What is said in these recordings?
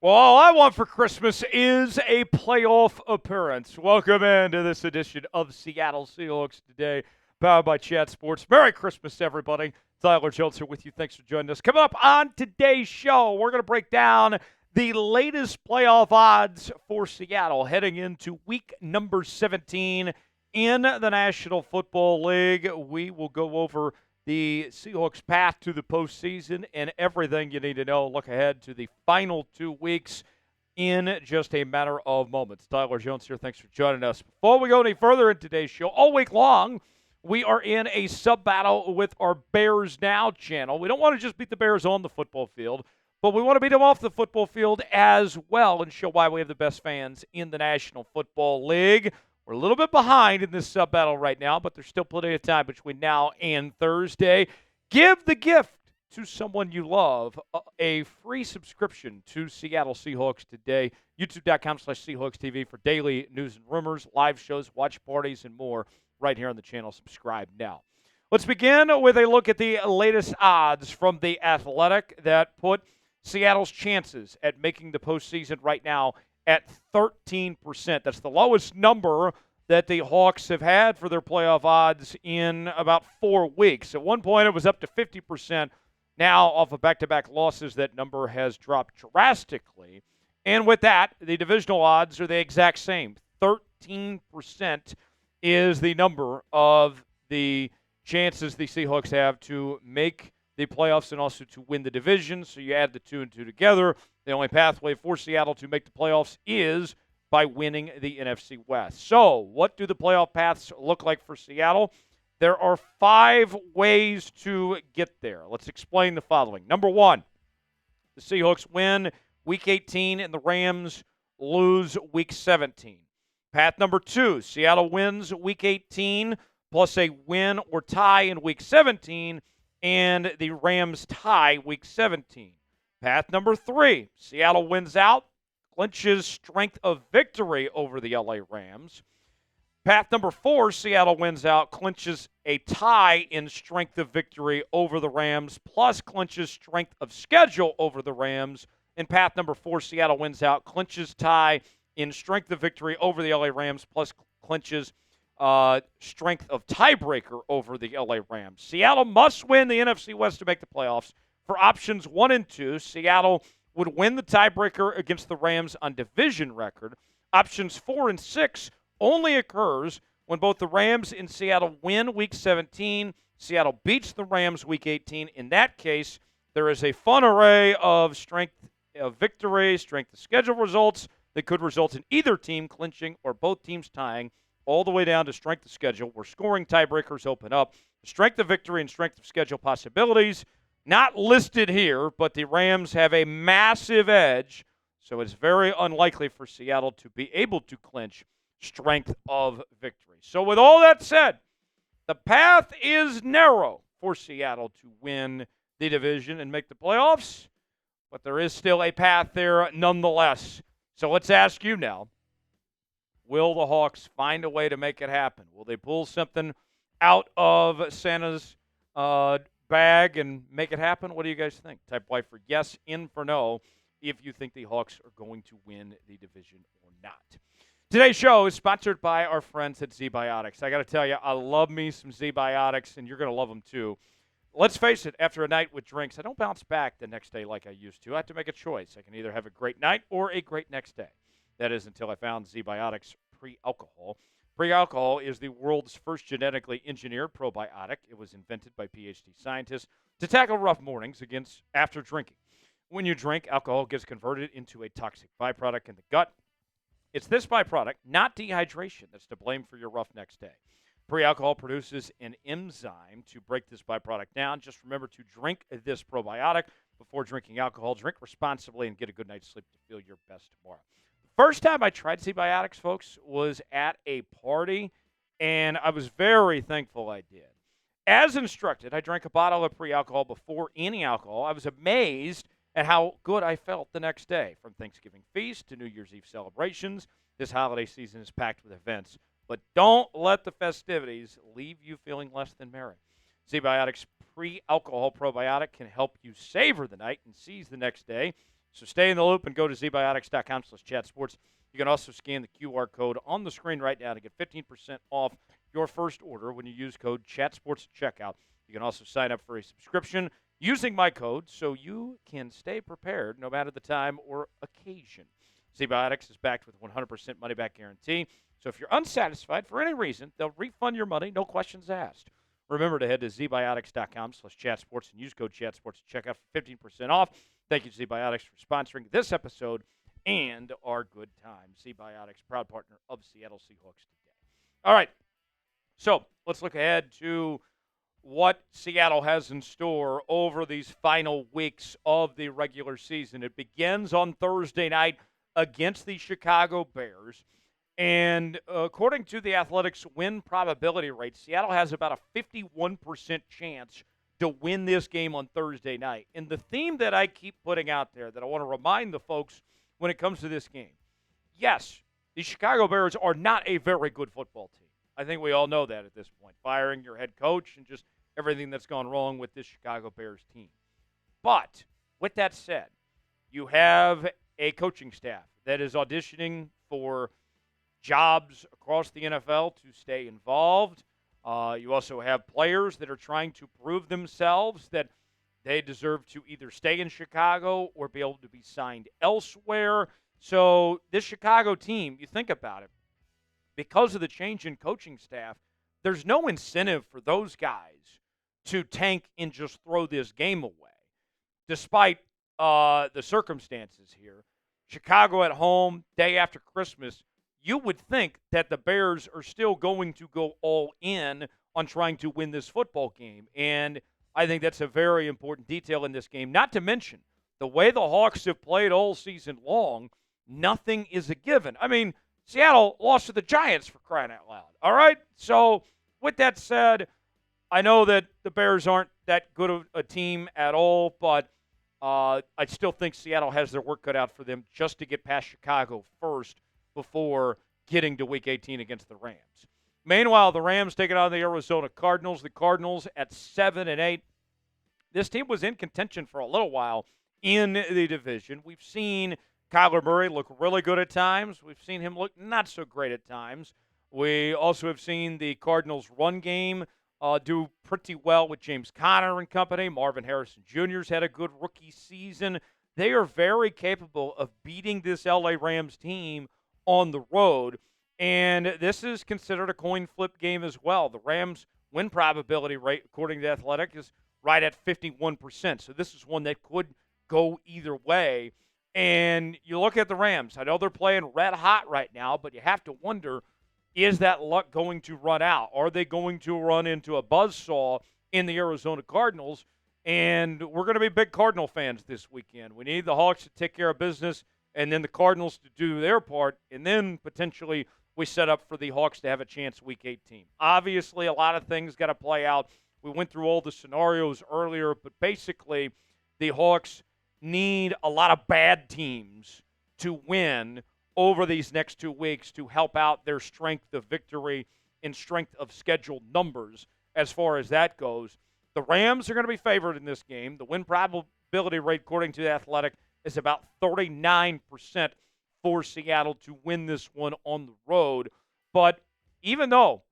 Well, all I want for Christmas is a playoff appearance. Welcome into this edition of Seattle Seahawks Today, powered by Chat Sports. Merry Christmas, everybody. Tyler Jones here with you. Thanks for joining us. Coming up on today's show, we're going to break down the latest playoff odds for Seattle heading into week number 17 in the National Football League. We will go over the Seahawks' path to the postseason and everything you need to know. Look ahead to the final 2 weeks in just a matter of moments. Tyler Jones here. Thanks for joining us. Before we go any further in today's show, all week long, we are in a sub-battle with our Bears Now channel. We don't want to just beat the Bears on the football field, but we want to beat them off the football field as well and show why we have the best fans in the National Football League. We're a little bit behind in this sub-battle right now, but there's still plenty of time between now and Thursday. Give the gift to someone you love, a free subscription to Seattle Seahawks Today, youtube.com/Seahawks TV for daily news and rumors, live shows, watch parties, and more right here on the channel. Subscribe now. Let's begin with a look at the latest odds from The Athletic that put Seattle's chances at making the postseason right now at 13%. That's the lowest number that the Hawks have had for their playoff odds in about 4 weeks. At one point, it was up to 50%. Now, off of back-to-back losses, that number has dropped drastically. And with that, the divisional odds are the exact same. 13% is the number of the chances the Seahawks have to make the playoffs and also to win the division. So you add the 2 and 2 together. The only pathway for Seattle to make the playoffs is by winning the NFC West. So what do the playoff paths look like for Seattle? There are 5 ways to get there. Let's explain the following. Number 1, the Seahawks win Week 18 and the Rams lose Week 17. Path number 2, Seattle wins Week 18 plus a win or tie in Week 17, and the Rams tie Week 17. Path number 3, Seattle wins out, clinches strength of victory over the LA Rams. Path number 4, Seattle wins out, clinches a tie in strength of victory over the Rams, plus clinches strength of schedule over the Rams. In path number 4, Seattle wins out, clinches tie in strength of victory over the LA Rams, plus clinches strength of tiebreaker over the LA Rams. Seattle must win the NFC West to make the playoffs. For options 1 and 2, Seattle would win the tiebreaker against the Rams on division record. Options 4 and 6 only occurs when both the Rams and Seattle win Week 17. Seattle beats the Rams Week 18. In that case, there is a fun array of strength of victory, strength of schedule results that could result in either team clinching or both teams tying, all the way down to strength of schedule, where scoring tiebreakers open up. Strength of victory and strength of schedule possibilities, not listed here, but the Rams have a massive edge, so it's very unlikely for Seattle to be able to clinch strength of victory. So with all that said, the path is narrow for Seattle to win the division and make the playoffs, but there is still a path there nonetheless. So let's ask you now, will the Hawks find a way to make it happen? Will they pull something out of Santa's bag and make it happen? What do you guys think? Type Y for yes, in for no, if you think the Hawks are going to win the division or not. Today's show is sponsored by our friends at Z-Biotics. I got to tell you, I love me some Z-Biotics, and you're going to love them too. Let's face it, after a night with drinks, I don't bounce back the next day like I used to. I have to make a choice. I can either have a great night or a great next day. That is until I found Z-Biotics Pre-Alcohol. Pre-Alcohol is the world's first genetically engineered probiotic. It was invented by PhD scientists to tackle rough mornings after drinking. When you drink, alcohol gets converted into a toxic byproduct in the gut. It's this byproduct, not dehydration, that's to blame for your rough next day. Pre-alcohol produces an enzyme to break this byproduct down. Just remember to drink this probiotic before drinking alcohol. Drink responsibly and get a good night's sleep to feel your best tomorrow. The first time I tried Z-Biotics, folks, was at a party, and I was very thankful I did. As instructed, I drank a bottle of pre-alcohol before any alcohol. I was amazed at how good I felt the next day. From Thanksgiving feast to New Year's Eve celebrations, this holiday season is packed with events. But don't let the festivities leave you feeling less than merry. Z-Biotics pre-alcohol probiotic can help you savor the night and seize the next day. So stay in the loop and go to zbiotics.com/chatsports. You can also scan the QR code on the screen right now to get 15% off your first order when you use code ChatSports at checkout. You can also sign up for a subscription using my code so you can stay prepared no matter the time or occasion. ZBiotics is backed with 100% money-back guarantee. So if you're unsatisfied for any reason, they'll refund your money, no questions asked. Remember to head to zbiotics.com/chatsports and use code ChatSports to check out for 15% off. Thank you, ZBiotics, for sponsoring this episode and our good time. ZBiotics, proud partner of Seattle Seahawks today. All right, so let's look ahead to what Seattle has in store over these final weeks of the regular season. It begins on Thursday night against the Chicago Bears. And according to the Athletics win probability rate, Seattle has about a 51% chance to win this game on Thursday night. And the theme that I keep putting out there that I want to remind the folks when it comes to this game, yes, the Chicago Bears are not a very good football team. I think we all know that at this point, firing your head coach and just everything that's gone wrong with this Chicago Bears team. But with that said, you have a coaching staff that is auditioning for jobs across the NFL to stay involved. You also have players that are trying to prove themselves that they deserve to either stay in Chicago or be able to be signed elsewhere. So this Chicago team, you think about it, because of the change in coaching staff, there's no incentive for those guys to tank and just throw this game away, despite the circumstances here. Chicago at home, day after Christmas, you would think that the Bears are still going to go all in on trying to win this football game. And I think that's a very important detail in this game. Not to mention, the way the Hawks have played all season long, nothing is a given. I mean, Seattle lost to the Giants, for crying out loud. All right? So with that said, I know that the Bears aren't that good of a team at all, but I still think Seattle has their work cut out for them just to get past Chicago first before getting to Week 18 against the Rams. Meanwhile, the Rams taking on the Arizona Cardinals. The Cardinals at 7-8. This team was in contention for a little while in the division. We've seen Kyler Murray look really good at times. We've seen him look not so great at times. We also have seen the Cardinals' run game do pretty well with James Conner and company. Marvin Harrison Jr.'s had a good rookie season. They are very capable of beating this LA Rams team on the road, and this is considered a coin flip game as well. The Rams' win probability rate, according to Athletic, is right at 51%, so this is one that could go either way. And you look at the Rams. I know they're playing red hot right now, but you have to wonder, is that luck going to run out? Are they going to run into a buzzsaw in the Arizona Cardinals? And we're going to be big Cardinal fans this weekend. We need the Hawks to take care of business and then the Cardinals to do their part, and then potentially we set up for the Hawks to have a chance Week 18. Obviously, a lot of things got to play out. We went through all the scenarios earlier, but basically the Hawks need a lot of bad teams to win over these next 2 weeks to help out their strength of victory and strength of schedule numbers as far as that goes. The Rams are going to be favored in this game. The win probability rate, according to the Athletic, is about 39% for Seattle to win this one on the road. But even though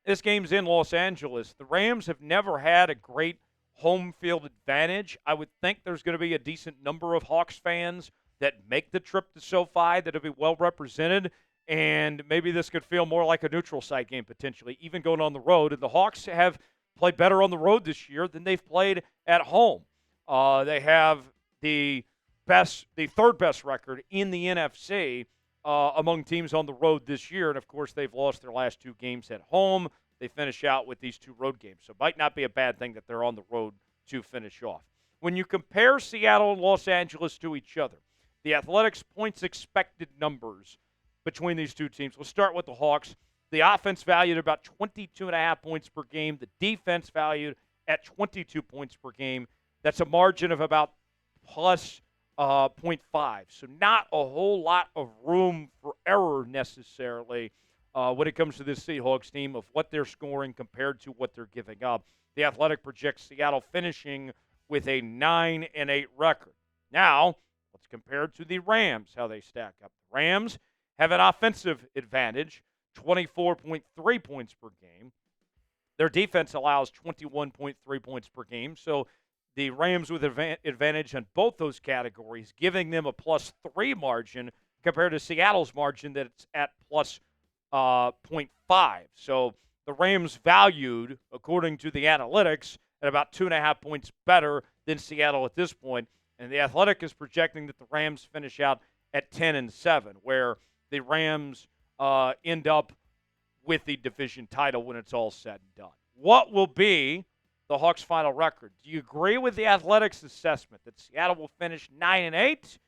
this game's in Los Angeles, the Rams have never had a great home field advantage. I would think there's going to be a decent number of Hawks fans that make the trip to SoFi that'll be well represented, and maybe this could feel more like a neutral site game potentially, even going on the road. And the Hawks have played better on the road this year than they've played at home. They have the third best record in the NFC among teams on the road this year, and of course they've lost their last 2 games at home. They finish out with these 2 road games, so it might not be a bad thing that they're on the road to finish off. When you compare Seattle and Los Angeles to each other, the Athletics points expected numbers between these 2 teams. We'll start with the Hawks. The offense valued about 22.5 points per game. The defense valued at 22 points per game. That's a margin of about plus 0.5. So not a whole lot of room for error necessarily when it comes to this Seahawks team of what they're scoring compared to what they're giving up. The Athletic projects Seattle finishing with a 9-8 record. Now, compared to the Rams, how they stack up. The Rams have an offensive advantage, 24.3 points per game. Their defense allows 21.3 points per game. So the Rams with advantage on both those categories, giving them a +3 margin compared to Seattle's margin that's at plus +0.5. So the Rams valued, according to the analytics, at about 2.5 points better than Seattle at this point. And the Athletic is projecting that the Rams finish out at 10-7, where the Rams end up with the division title when it's all said and done. What will be the Hawks' final record? Do you agree with the Athletic's assessment that Seattle will finish 9-8,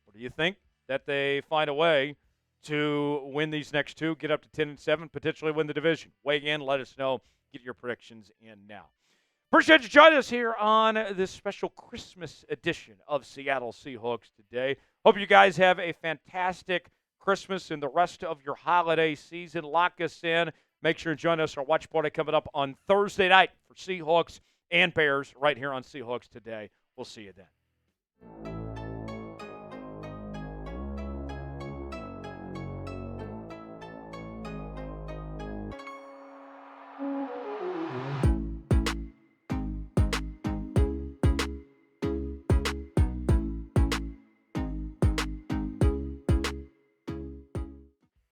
or do you think that they find a way to win these next two, get up to 10-7, potentially win the division? Weigh in, let us know. Get your predictions in now. Appreciate you joining us here on this special Christmas edition of Seattle Seahawks today. Hope you guys have a fantastic Christmas and the rest of your holiday season. Lock us in. Make sure to join us. Our watch party coming up on Thursday night for Seahawks and Bears right here on Seahawks Today. We'll see you then.